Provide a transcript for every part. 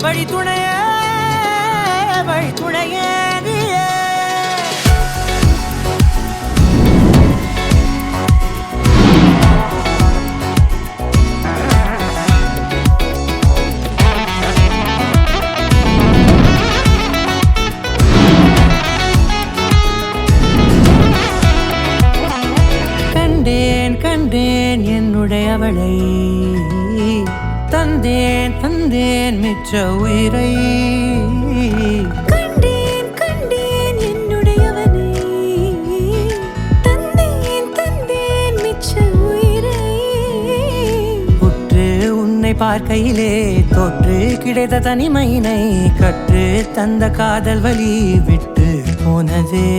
வழி துணையே வழி துணையே நீயே. கண்டேன் கண்டேன் என்னுடைய அவளை, தந்தேன் தந்தேன் மிச்ச உயிரை. கண்டேன் கண்டேன் என்னுடையவனை, தந்தேன் தந்தேன் மிச்ச உயிரை. உற்று உன்னை பார்க்கையிலே தோற்று கிடைத்த தனிமையினை கற்று தந்த காதல் வலி விட்டு போனதே.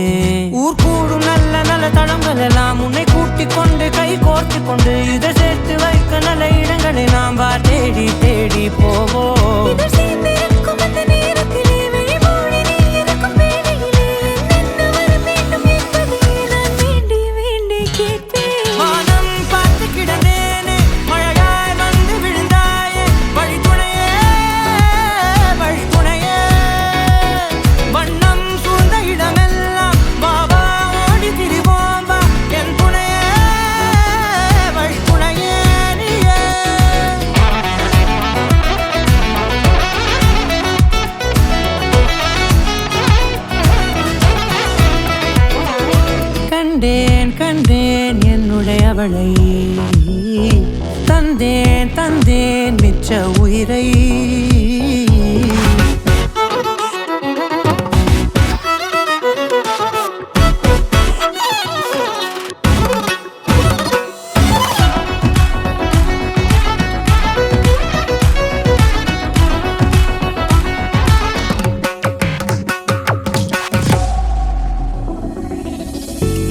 ஊர் கூடும் நல்ல நல்ல தளங்கள் எல்லாம் உன்னை கூட்டிக் கொண்டு கை கோர்த்து கொண்டு இதை சேர்த்து வைக்க நல்ல இடங்களை நாம் வா தேடி தேடி போவோம். இதழ் சேர்ந்திருக்கும் அந்த நேரத்திலே விழிமூடி நீ இருக்கும் வேளையிலே என்னென்ன வர வேண்டும் என்பதை நான் வேண்டி வேண்டி கேட்பேன். வானம் பார்த்து கிடந்தேனே மழையாய் வந்து விழுந்தாயே வழி துணையே வழி துணையே. வண்ணம் சூழ்ந்த இடமெல்லாம் பாபா ஓடி திரிவோம் வா என் துணையே வழி துணையே நீயே. கண்டேன் கண்டேன் என்னுடைய அவளை, தந்தேன் தந்தேன் மிச்ச உயிரை.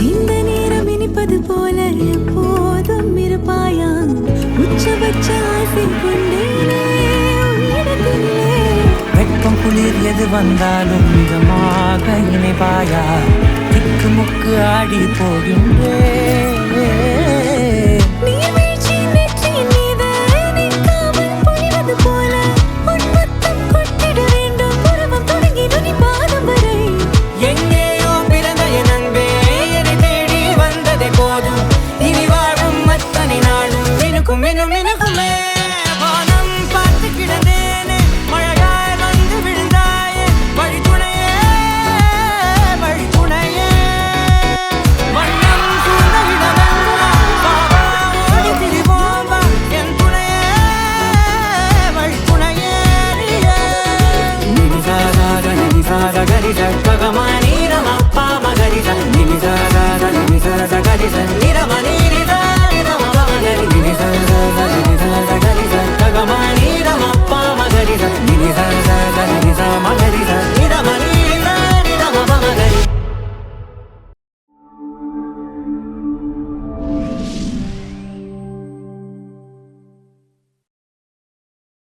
இந்த நேரம் இனிப்பது போல எப்போதும் இருப்பாயா, உச்சபட்ச ஆசை கொண்டேனே உன்னிடத்திலே. வெப்பம் குளிர் எது வந்தாலும் மிதமாக இணைப்பாயா, திக்கு முக்கு ஆடி போகின்றேன். நீர்வீழ்ச்சி நெற்றியின் மீது நிற்காமல் பொழிவது போல உன் முத்தம் கொட்டிட வேண்டும் உருவம் தொடங்கி நுனி பாதம் வரை. எங்கேயோ பிறந்த என் அன்பே என்னை தேடி வந்ததே போதும், இனி வாழும் அத்தனை நாளும் மினுக்கும் மினும் மினுக்குமே. வானம் பார்த்து கிடந்தேனே மழையாய் வந்து விழுந்தாயே வழி துணையே வழி துணையே. வண்ணம் சூழ்ந்த இடமெல்லாம் பாபா ஓடி திரிவோம் வா என் துணையே வழி துணையே நீயே. நிதி சாதா கரி ச ககமா நீரமா பாம கரி ச